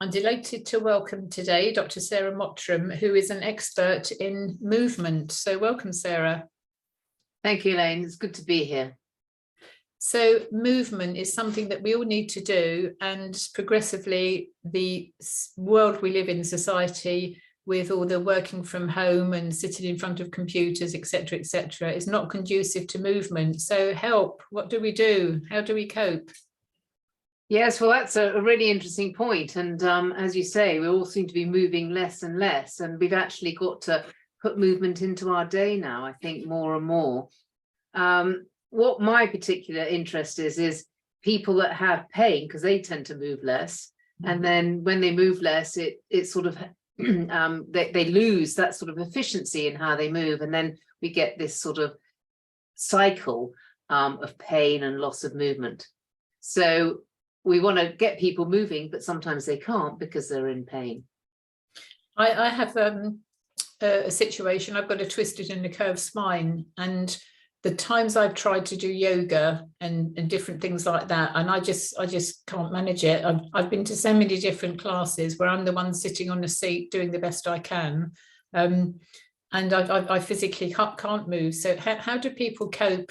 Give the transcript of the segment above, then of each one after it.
I'm delighted to welcome today Dr. Sarah Mottram, who is an expert in movement. So welcome, Sarah. Thank you, Elaine. It's good to be here. So movement is something that we all need to do, and progressively the world we live in, society, with all the working from home and sitting in front of computers, etc., is not conducive to movement. So help, what do we do? How do we cope? Yes, well, that's a really interesting point. And as you say, we all seem to be moving less and less, and we've actually got to put movement into our day now, I think, more and more. What my particular interest is people that have pain, because they tend to move less. And then when they move less, it sort of, they lose that sort of efficiency in how they move. And then we get this sort of cycle of pain and loss of movement. So we want to get people moving, but sometimes they can't because they're in pain. I have a situation. I've got a twisted and a curved spine, and the times I've tried to do yoga and different things like that, and I just can't manage it. I've been to so many different classes where I'm the one sitting on a seat doing the best I can, and I physically can't move. So how do people cope?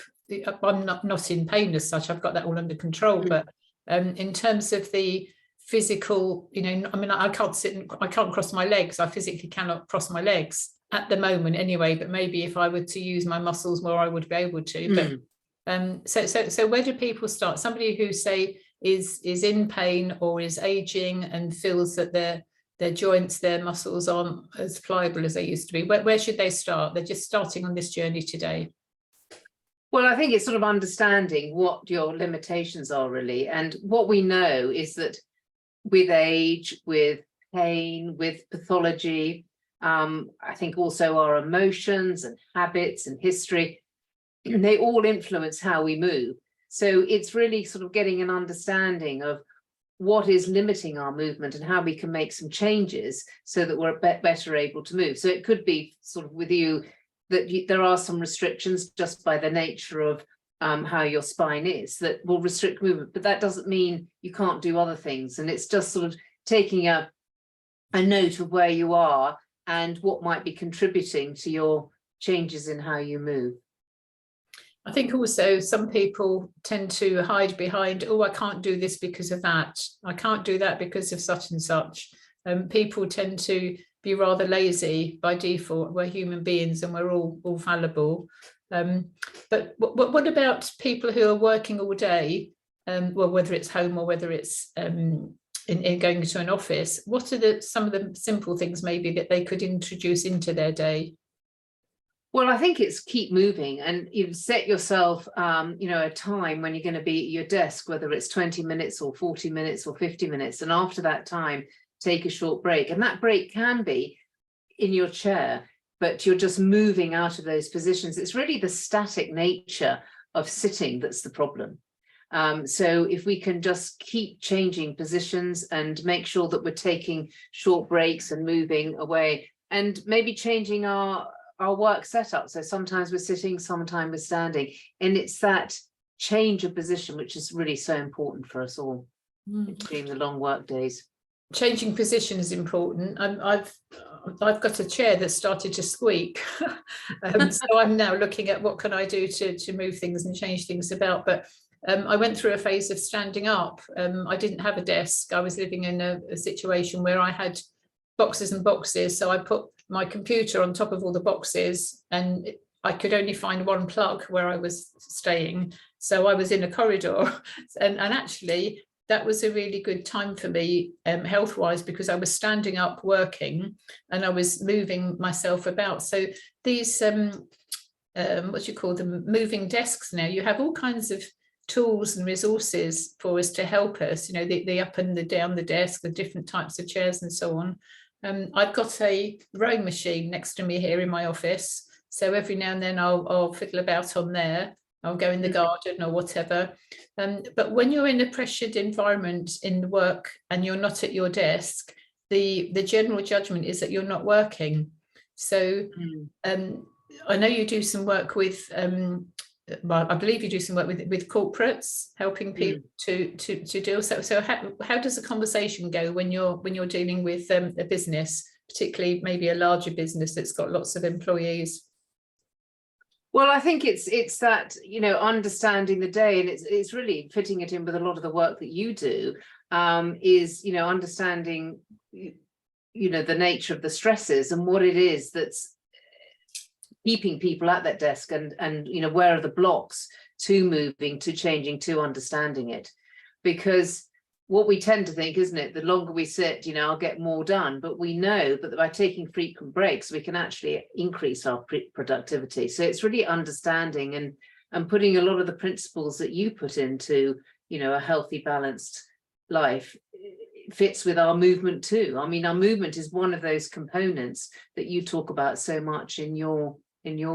I'm not in pain as such. I've got that all under control, but in terms of the physical, I mean, I can't sit and I can't cross my legs. I physically cannot cross my legs at the moment anyway, but maybe if I were to use my muscles more, I would be able to. But so where do people start? Somebody who, say, is in pain or is aging and feels that their joints, their muscles aren't as pliable as they used to be. Where should they start? They're just starting on this journey today. Well, I think it's sort of understanding what your limitations are really. And what we know is that with age, with pain, with pathology, I think also our emotions and habits and history, they all influence how we move. So it's really sort of getting an understanding of what is limiting our movement and how we can make some changes so that we're better able to move. So it could be sort of with you that there are some restrictions just by the nature of how your spine is that will restrict movement, but that doesn't mean you can't do other things. And it's just sort of taking a note of where you are and what might be contributing to your changes in how you move. I think also some people tend to hide behind, oh, I can't do this because of that. I can't do that because of such and such. People tend to be rather lazy by default. We're human beings and we're all fallible. But what about people who are working all day, well, whether it's home or whether it's in going to an office? What are some of the simple things maybe that they could introduce into their day? Well, I think it's keep moving, and you set yourself, a time when you're going to be at your desk, whether it's 20 minutes or 40 minutes or 50 minutes. And after that time, take a short break. And that break can be in your chair, but you're just moving out of those positions. It's really the static nature of sitting that's the problem. So if we can just keep changing positions and make sure that we're taking short breaks and moving away, and maybe changing our work setup. So sometimes we're sitting, sometimes we're standing, and it's that change of position which is really so important for us all during the long work days. Changing position is important. I've got a chair that started to squeak, so I'm now looking at what can I do to move things and change things about. But I went through a phase of standing up. I didn't have a desk. I was living in a situation where I had boxes and boxes, so I put my computer on top of all the boxes, and I could only find one plug where I was staying, so I was in a corridor, and actually that was a really good time for me health-wise, because I was standing up working and I was moving myself about. So these what you call them, moving desks, now you have all kinds of tools and resources for us to help us, the up and the down the desk, the different types of chairs and so on. I've got a rowing machine next to me here in my office, so every now and then I'll fiddle about on there. I'll go in the garden or whatever. But when you're in a pressured environment in work and you're not at your desk, the general judgment is that you're not working. So I know you do some work with I believe you do some work with corporates, helping people to deal. So how does the conversation go when you're dealing with a business, particularly maybe a larger business that's got lots of employees? Well, I think it's that, understanding the day, and it's really fitting it in with a lot of the work that you do, is, understanding, the nature of the stresses and what it is that's keeping people at that desk, and where are the blocks to moving, to changing, to understanding it. Because what we tend to think, isn't it, the longer we sit, I'll get more done, but we know that by taking frequent breaks, we can actually increase our productivity. So it's really understanding and putting a lot of the principles that you put into, a healthy, balanced life fits with our movement too. I mean, our movement is one of those components that you talk about so much in your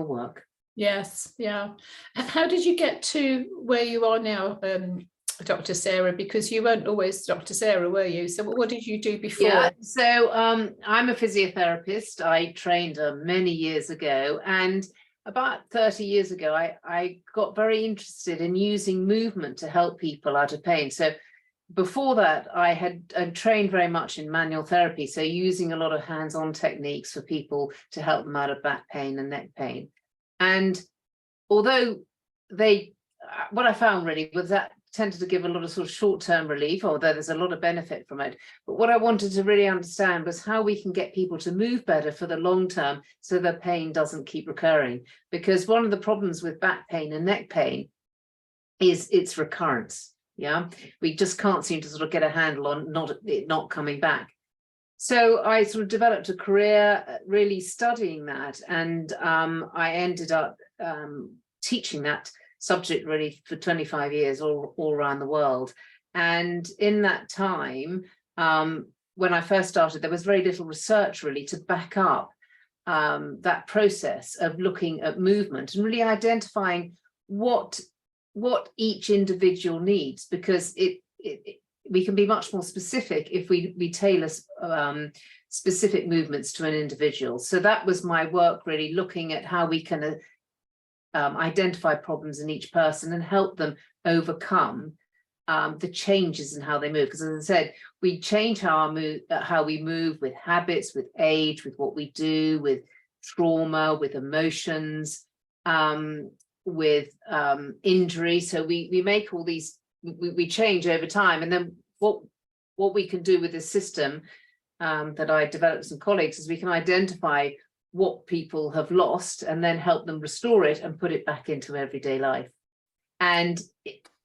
work. Yes, yeah. How did you get to where you are now, Dr. Sarah? Because you weren't always Dr. Sarah, were you? So what did you do before? Yeah, so I'm a physiotherapist. I trained many years ago, and about 30 years ago, I got very interested in using movement to help people out of pain. So before that, I had trained very much in manual therapy, so using a lot of hands-on techniques for people to help them out of back pain and neck pain. And although what I found really was that tended to give a lot of sort of short-term relief, although there's a lot of benefit from it. But what I wanted to really understand was how we can get people to move better for the long term so their pain doesn't keep recurring. Because one of the problems with back pain and neck pain is its recurrence. Yeah, we just can't seem to sort of get a handle on not coming back. So I sort of developed a career really studying that, and I ended up teaching that subject really for 25 years all around the world. And in that time, when I first started, there was very little research really to back up that process of looking at movement and really identifying what each individual needs, because we can be much more specific if we tailor specific movements to an individual. So that was my work, really looking at how we can identify problems in each person and help them overcome the changes in how they move. Because as I said, we change how we move with habits, with age, with what we do, with trauma, with emotions, with injury. So we make all these, we change over time. And then what we can do with this system that I developed with some colleagues is we can identify what people have lost and then help them restore it and put it back into everyday life. And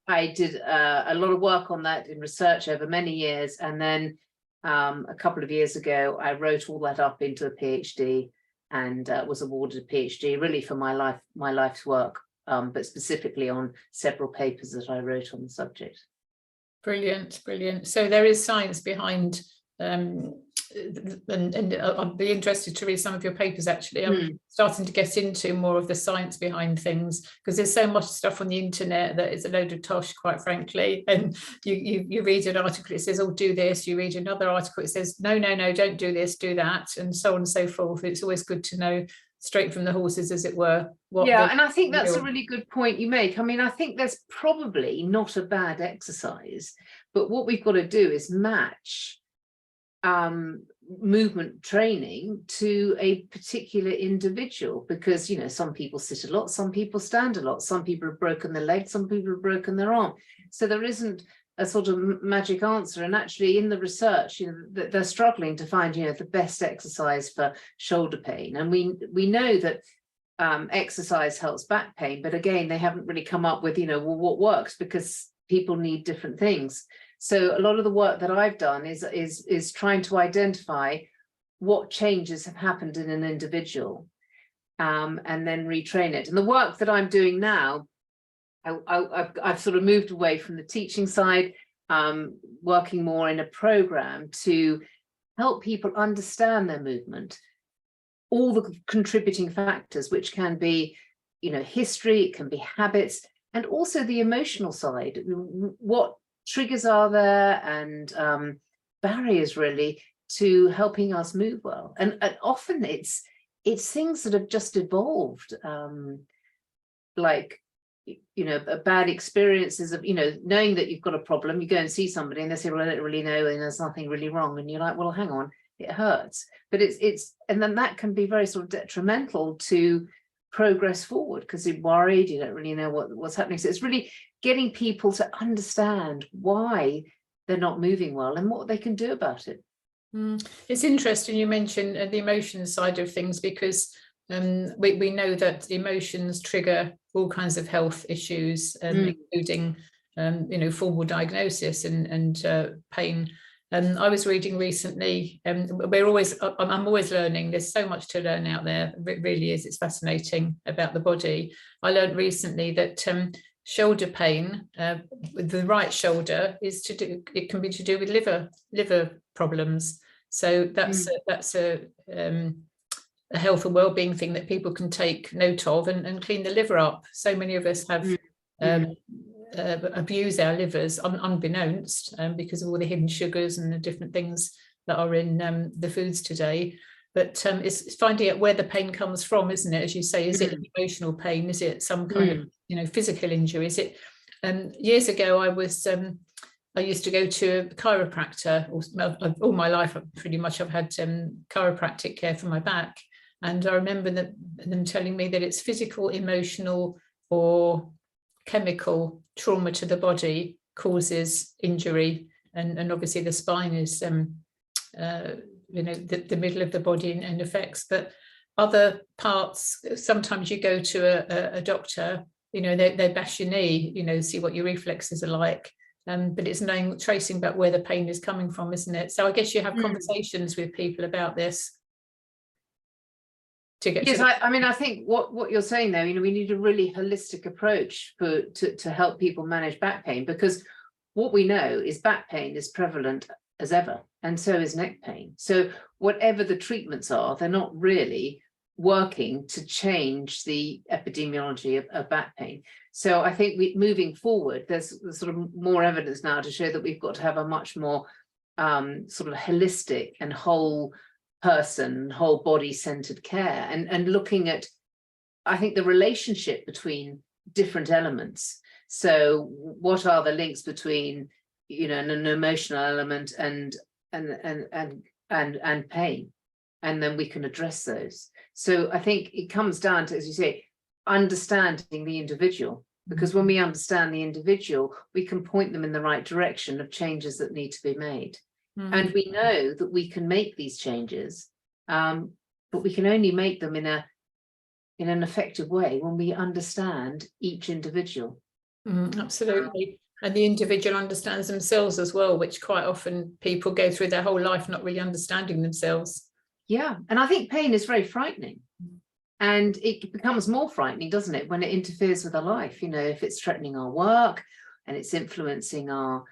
I did a lot of work on that in research over many years. And then a couple of years ago, I wrote all that up into a PhD and was awarded a PhD really for my life's work, but specifically on several papers that I wrote on the subject. Brilliant, brilliant. So there is science behind, and I'd be interested to read some of your papers, actually. I'm starting to get into more of the science behind things, because there's so much stuff on the internet that is a load of tosh, quite frankly. And you read an article, it says, oh, do this. You read another article, it says, no, don't do this, do that, and so on and so forth. It's always good to know straight from the horses, as it were. And I think that's a really good point you make. I mean, I think there's probably not a bad exercise, but what we've got to do is match movement training to a particular individual, because some people sit a lot, some people stand a lot, some people have broken their leg, some people have broken their arm. So there isn't a sort of magic answer. And actually in the research, they're struggling to find the best exercise for shoulder pain. And we know that exercise helps back pain, but again, they haven't really come up with well, what works, because people need different things. So a lot of the work that I've done is trying to identify what changes have happened in an individual, and then retrain it. And the work that I'm doing now, I've sort of moved away from the teaching side, working more in a program to help people understand their movement, all the contributing factors, which can be, history, it can be habits, and also the emotional side. What triggers are there, and barriers really to helping us move well. And often it's things that have just evolved, like bad experiences of, knowing that you've got a problem, you go and see somebody and they say, well, I don't really know, and there's nothing really wrong. And you're like, well, hang on, it hurts. But and then that can be very sort of detrimental to progress forward, because you're worried, you don't really know what's happening. So it's really getting people to understand why they're not moving well and what they can do about it. It's interesting you mentioned the emotions side of things, because we know that emotions trigger all kinds of health issues, including formal diagnosis and pain. I was reading recently, I'm always learning. There's so much to learn out there. It really is. It's fascinating about the body. I learned recently that shoulder pain with the right shoulder it can be to do with liver problems. So that's a health and well-being thing that people can take note of and clean the liver up. So many of us have abuse our livers unbeknownst because of all the hidden sugars and the different things that are in the foods today. But it's finding out where the pain comes from, isn't it? As you say, is it emotional pain? Is it some kind of physical injury? Is it? Years ago, I used to go to a chiropractor. All my life, pretty much, I've had chiropractic care for my back, and I remember them telling me that it's physical, emotional, or chemical trauma to the body causes injury, and obviously the spine is the middle of the body and affects, but other parts, sometimes you go to a doctor, they bash your knee, see what your reflexes are like, but it's tracing back where the pain is coming from, isn't it? So I guess you have conversations with people about this to get I think what you're saying there, we need a really holistic approach to help people manage back pain, because what we know is back pain is prevalent as ever, and so is neck pain. So whatever the treatments are, they're not really working to change the epidemiology of back pain. So I think moving forward, there's sort of more evidence now to show that we've got to have a much more sort of holistic and whole body centered care, and looking at, I think, the relationship between different elements. So what are the links between an emotional element and pain, and then we can address those. So I think it comes down to, as you say, understanding the individual, because when we understand the individual, we can point them in the right direction of changes that need to be made. And we know that we can make these changes, but we can only make them in an effective way when we understand each individual. Absolutely. And the individual understands themselves as well, which quite often people go through their whole life not really understanding themselves. Yeah, and I think pain is very frightening. And it becomes more frightening, doesn't it, when it interferes with our life? If it's threatening our work and it's influencing our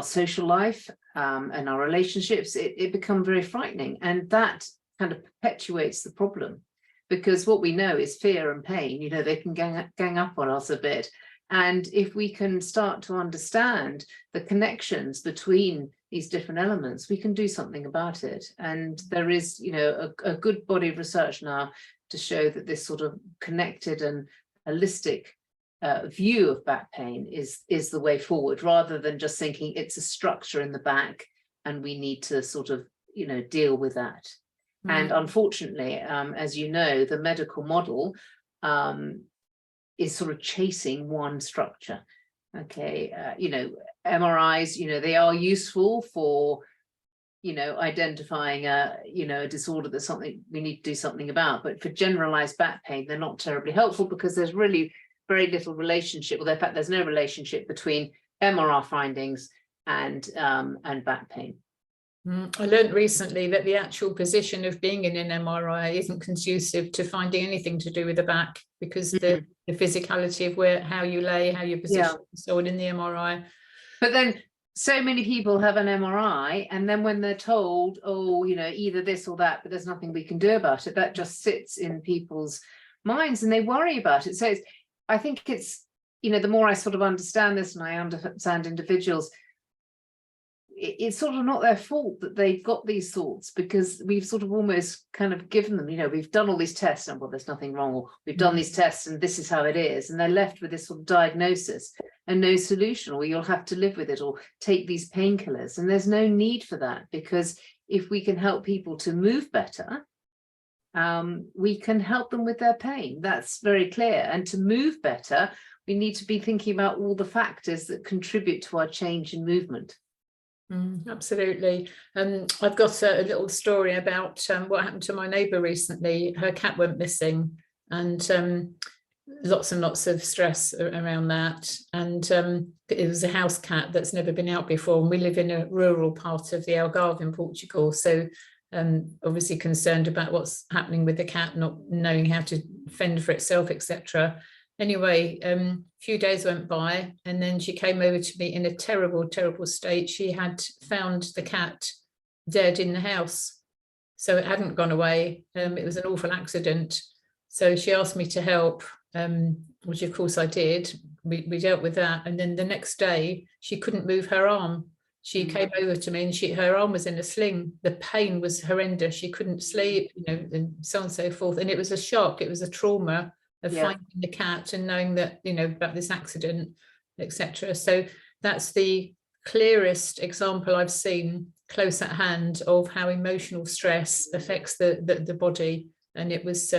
social life and our relationships, it becomes very frightening. And that kind of perpetuates the problem, because what we know is fear and pain, they can gang up on us a bit. And if we can start to understand the connections between these different elements, we can do something about it. And there is, a good body of research now to show that this sort of connected and holistic view of back pain is the way forward, rather than just thinking it's a structure in the back and we need to sort of, deal with that. And unfortunately, as you know, the medical model is sort of chasing one structure. Okay, MRIs, they are useful for, identifying a disorder that's something we need to do something about. But for generalized back pain, they're not terribly helpful, because there's really very little relationship. Well, in fact, there's no relationship between MRI findings and back pain. I learned recently that the actual position of being in an MRI isn't conducive to finding anything to do with the back, because the physicality of how you lay, how you position, and so on in the MRI. But then so many people have an MRI, and then when they're told, either this or that, but there's nothing we can do about it, that just sits in people's minds and they worry about it. So I think it's, the more I sort of understand this and I understand individuals, it's sort of not their fault that they've got these thoughts, because we've sort of almost kind of given them, we've done all these tests and, well, there's nothing wrong, or we've done these tests and this is how it is, and they're left with this sort of diagnosis and no solution, or you'll have to live with it, or take these painkillers. And there's no need for that, because if we can help people to move better, we can help them with their pain. That's very clear. And to move better, we need to be thinking about all the factors that contribute to our change in movement. Absolutely. I've got a little story about what happened to my neighbour recently. Her cat went missing, and lots and lots of stress around that. And it was a house cat that's never been out before. And we live in a rural part of the Algarve in Portugal. So obviously concerned about what's happening with the cat, not knowing how to fend for itself, etc. Anyway, a few days went by, and then she came over to me in a terrible, terrible state. She had found the cat dead in the house. So it hadn't gone away. It was an awful accident. So she asked me to help, which of course I did. We dealt with that. And then the next day, she couldn't move her arm. She came over to me, and her arm was in a sling. The pain was horrendous. She couldn't sleep, and so on and so forth. And it was a shock. It was a trauma of finding the cat and knowing that, about this accident, etc. So that's the clearest example I've seen close at hand of how emotional stress affects the body. And it was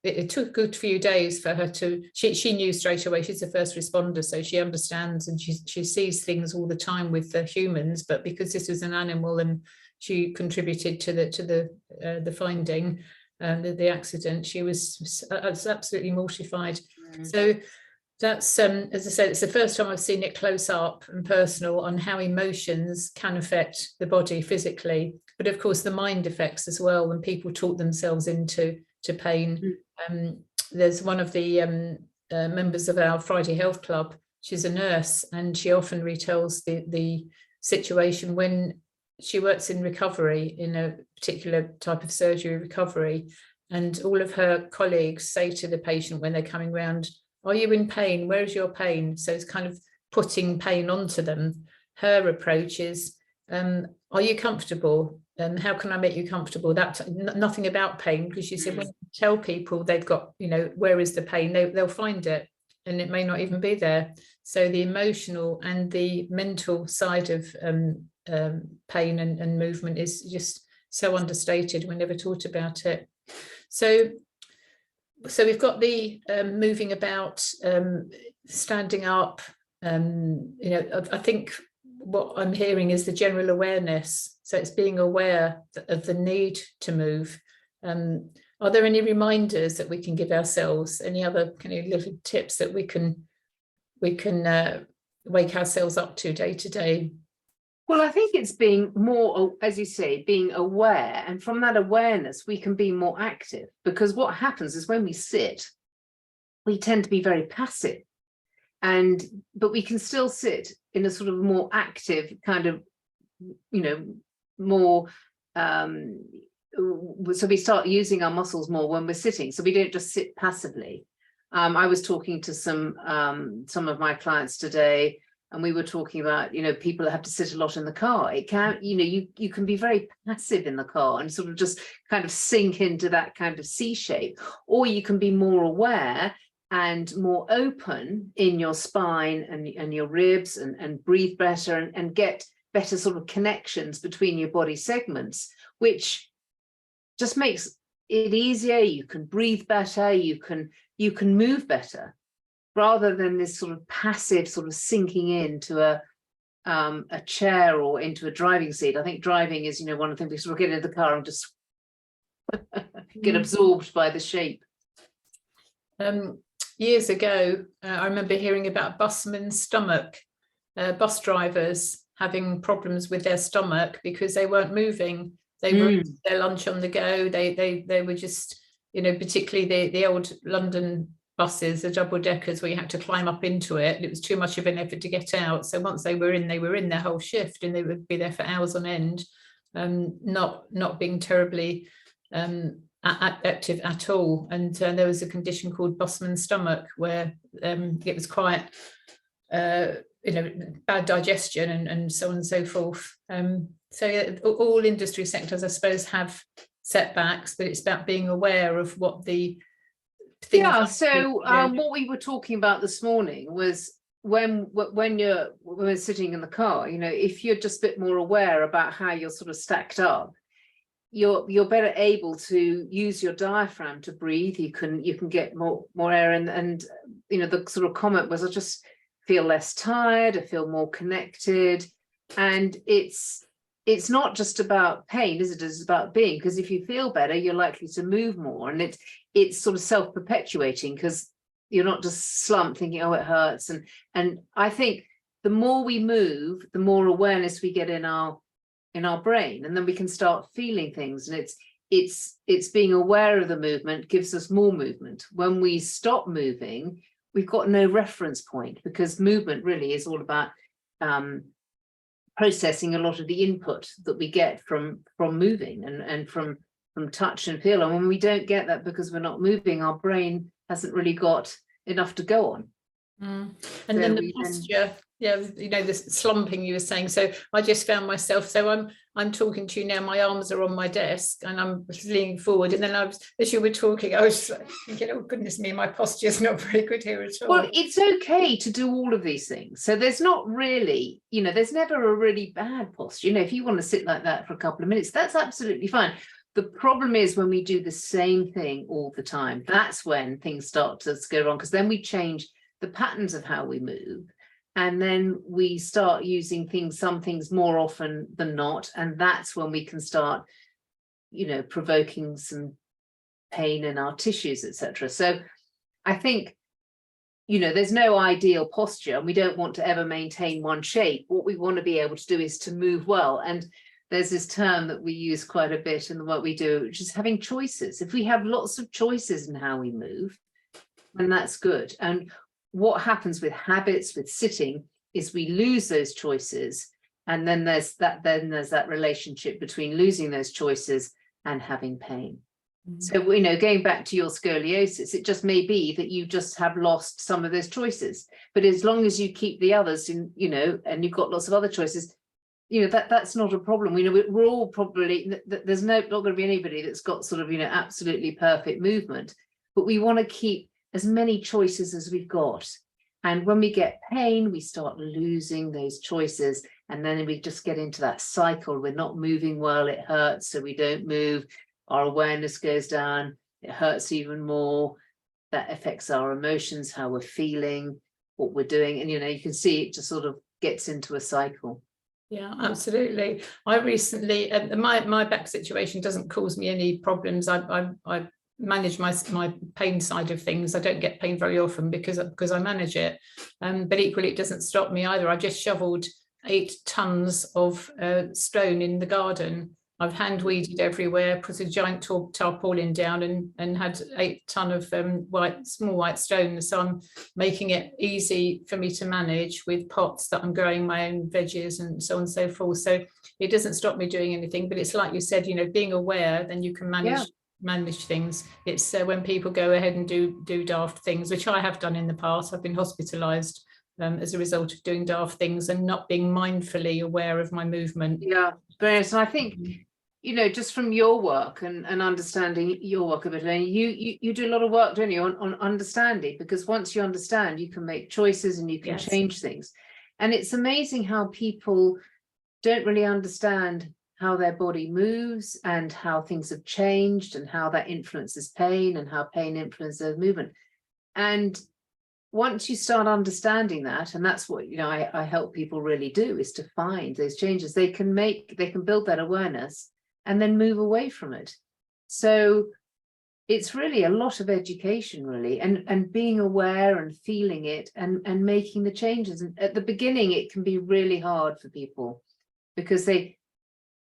it took a good few days for her to, she knew straight away. She's a first responder, so she understands, and she sees things all the time with the humans, but because this was an animal and she contributed to the finding, the accident, she was absolutely mortified. So that's as I said, it's the first time I've seen it close up and personal on how emotions can affect the body physically, but of course the mind affects as well when people talk themselves into pain. There's one of the members of our Friday Health Club. She's a nurse, and she often retells the situation when she works in recovery, in a particular type of surgery recovery, and all of her colleagues say to the patient when they're coming round, "Are you in pain? Where is your pain?" So it's kind of putting pain onto them. Her approach is, "Are you comfortable? How can I make you comfortable?" That nothing about pain, because she said when you tell people they've got, where is the pain, they'll find it, and it may not even be there. So the emotional and the mental side of pain and movement is just so understated. We never taught about it. So we've got the moving about, standing up. I think what I'm hearing is the general awareness. So it's being aware of the need to move. Are there any reminders that we can give ourselves? Any other kind of little tips that we can wake ourselves up to day to day? Well, I think it's being more, as you say, being aware. And from that awareness, we can be more active, because what happens is when we sit, we tend to be very passive. But we can still sit in a sort of more active kind of, more, so we start using our muscles more when we're sitting. So we don't just sit passively. I was talking to some of my clients today, and we were talking about, people that have to sit a lot in the car. It can, you can be very passive in the car and sort of just kind of sink into that kind of C shape, or you can be more aware and more open in your spine and your ribs, and breathe better and get better sort of connections between your body segments, which just makes it easier. You can breathe better, you can move better, rather than this sort of passive sort of sinking into a chair or into a driving seat. I think driving is, one of the things we sort of get into the car and just get absorbed by the shape. Years ago, I remember hearing about busmen's stomach, bus drivers having problems with their stomach because they weren't moving. They were eating their lunch on the go. They were just, particularly the old London buses, the double deckers, where you had to climb up into it. It was too much of an effort to get out. So once they were in their whole shift, and they would be there for hours on end, not being terribly active at all. And there was a condition called busman's stomach, where it was quite bad digestion and so on and so forth. So all industry sectors, I suppose, have setbacks, but it's about being aware of what the things Yeah, are. so what we were talking about this morning was when we're sitting in the car, if you're just a bit more aware about how you're sort of stacked up, you're better able to use your diaphragm to breathe. You can get more air, and the sort of comment was, I just feel less tired, I feel more connected. And it's not just about pain, is it? It's about being, because if you feel better, you're likely to move more, and it's sort of self-perpetuating, because you're not just slumped thinking, oh, it hurts. And I think the more we move, the more awareness we get in our brain, and then we can start feeling things. And it's being aware of the movement gives us more movement. When we stop moving, we've got no reference point, because movement really is all about processing a lot of the input that we get from moving and from touch and feel. And when we don't get that because we're not moving, our brain hasn't really got enough to go on. And so then the posture, the slumping you were saying. So I just found myself, so I'm talking to you now, my arms are on my desk and I'm leaning forward, and then as you were talking, I was thinking, oh goodness me, my posture is not very good here at all. Well, it's okay to do all of these things. So there's not really, there's never a really bad posture. If you want to sit like that for a couple of minutes, that's absolutely fine. The problem is when we do the same thing all the time, that's when things start to go wrong, because then we change the patterns of how we move, and then we start using some things more often than not, and that's when we can start provoking some pain in our tissues, etc. So I think there's no ideal posture, and we don't want to ever maintain one shape. What we want to be able to do is to move well. And there's this term that we use quite a bit in the work we do, which is having choices. If we have lots of choices in how we move, then that's good. And what happens with habits, with sitting, is we lose those choices, and then there's that relationship between losing those choices and having pain. So going back to your scoliosis, it just may be that you just have lost some of those choices, but as long as you keep the others and you've got lots of other choices, that's not a problem. We're all probably, there's not going to be anybody that's got sort of absolutely perfect movement, but we want to keep as many choices as we've got. And when we get pain, we start losing those choices, and then we just get into that cycle. We're not moving well, it hurts, so we don't move. Our awareness goes down, it hurts even more. That affects our emotions, how we're feeling, what we're doing, and you can see it just sort of gets into a cycle. Yeah, absolutely. I recently, my back situation doesn't cause me any problems. I manage my pain side of things. I don't get pain very often because I manage it, but equally it doesn't stop me either. I just shoveled 8 tons of stone in the garden. I've hand weeded everywhere, put a giant tarpaulin down, and had 8 ton of small white stones. So I'm making it easy for me to manage with pots that I'm growing my own veggies and so on and so forth. So it doesn't stop me doing anything, but it's like you said, being aware, then you can manage things. It's when people go ahead and do daft things, which I have done in the past. I've been hospitalized as a result of doing daft things and not being mindfully aware of my movement. Yeah, brilliant. And I think just from your work and understanding your work a bit, Elaine, you do a lot of work, don't you, on understanding, because once you understand, you can make choices and you can change things. And it's amazing how people don't really understand how their body moves and how things have changed and how that influences pain and how pain influences movement. And once you start understanding that, and that's what I help people really do, is to find those changes they can build that awareness and then move away from it. So it's really a lot of education, really, and being aware and feeling it and making the changes. And at the beginning it can be really hard for people, because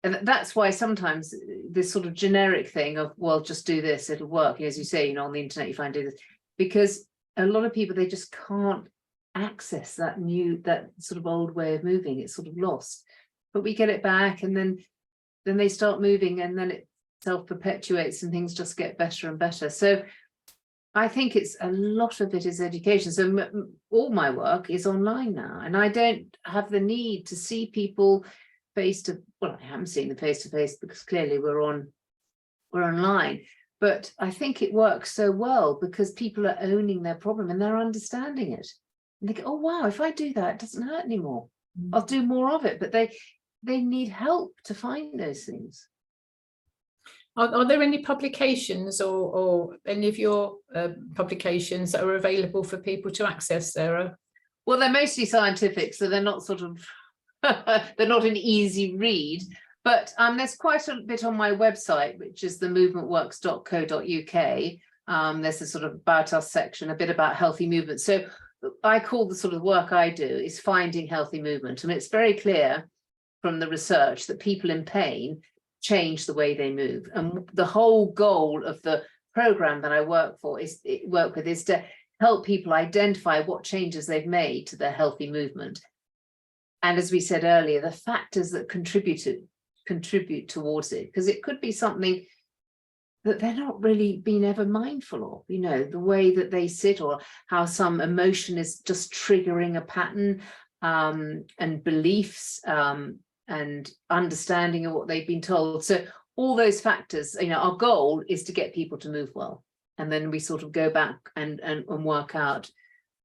and that's why sometimes this sort of generic thing of, well, just do this, it'll work. As you say, on the internet you find this, because a lot of people, they just can't access that sort of old way of moving. It's sort of lost, but we get it back, and then they start moving, and then it self-perpetuates and things just get better and better. So I think it's a lot of it is education. So all my work is online now, and I don't have the need to see people face to, well, I haven't seen them face to face because clearly we're online. But I think it works so well because people are owning their problem and they're understanding it. And they go, oh, wow, if I do that, it doesn't hurt anymore. I'll do more of it. But they need help to find those things. Are there any publications or any of your publications that are available for people to access, Sarah? Well, they're mostly scientific, so they're not sort of, they're not an easy read. But there's quite a bit on my website, which is themovementworks.co.uk. There's a sort of about us section, a bit about healthy movement. So I call the sort of work I do is finding healthy movement. And it's very clear from the research that people in pain change the way they move. And the whole goal of the program that I work with is to help people identify what changes they've made to their healthy movement. And as we said earlier, the factors that contribute towards it, because it could be something that they're not really being ever mindful of, you know, the way that they sit or how some emotion is just triggering a pattern, and beliefs, and understanding of what they've been told. So all those factors, you know, our goal is to get people to move well. And then we sort of go back and work out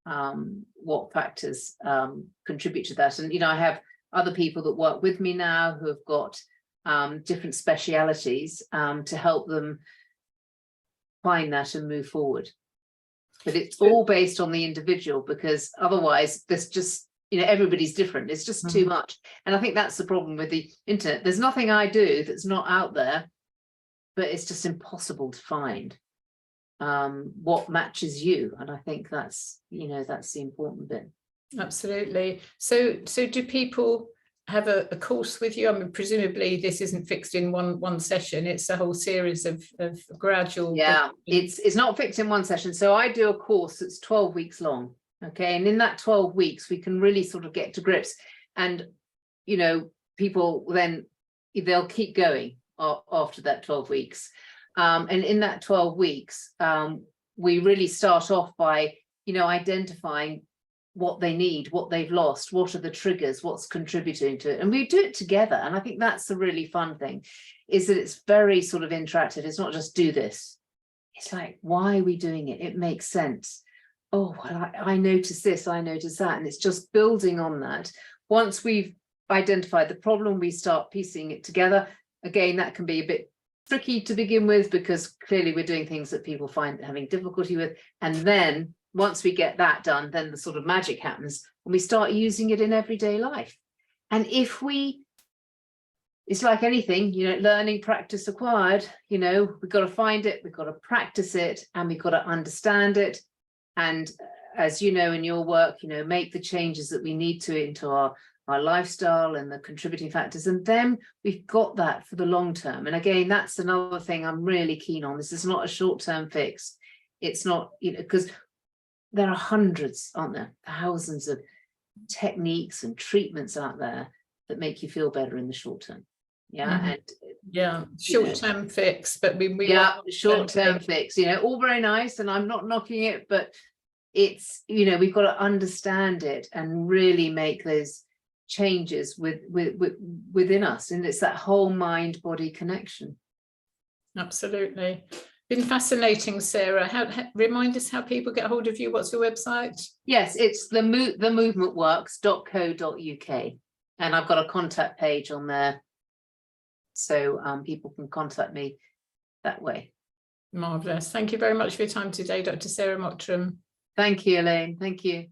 what factors contribute to that. And, you know, I have other people that work with me now who have got different specialities to help them find that and move forward. But it's all based on the individual, because otherwise there's just, you know, everybody's different. It's just too much. And I think that's the problem with the internet. There's nothing I do that's not out there, but it's just impossible to find what matches you. And I think that's, you know, that's the important bit. Absolutely. So do people have a course with you? I mean, presumably this isn't fixed in one session. It's a whole series of gradual. Yeah, it's not fixed in one session. So I do a course that's 12 weeks long. Okay, and in that 12 weeks, we can really sort of get to grips, and, you know, people then they'll keep going after that 12 weeks. And in that 12 weeks, we really start off by, you know, identifying what they need, what they've lost, what are the triggers, what's contributing to it. And we do it together. And I think that's the really fun thing, is that it's very sort of interactive. It's not just do this. It's like, why are we doing it? It makes sense. Oh, well, I noticed this, I noticed that. And it's just building on that. Once we've identified the problem, we start piecing it together. Again, that can be a bit tricky to begin with, because clearly we're doing things that people find having difficulty with. And then once we get that done, then the sort of magic happens and we start using it in everyday life. And if it's like anything, you know, learning, practice, acquired, you know, we've got to find it, we've got to practice it, and we've got to understand it. And as you know, in your work, you know, make the changes that we need to into our lifestyle and the contributing factors. And then we've got that for the long term. And again, that's another thing I'm really keen on. This is not a short-term fix. It's not, you know, because there are hundreds, aren't there? Thousands of techniques and treatments out there that make you feel better in the short term. Yeah. And yeah, short-term fix, but we short-term fix, you know, all very nice, and I'm not knocking it, but it's, you know, we've got to understand it and really make those changes within us. And it's that whole mind-body connection. Absolutely. Been fascinating, Sarah. Remind us how people get hold of you. What's your website? Yes, it's themovementworks.co.uk, and I've got a contact page on there, so people can contact me that way. Marvellous. Thank you very much for your time today, Dr. Sarah Mottram. Thank you, Elaine. Thank you.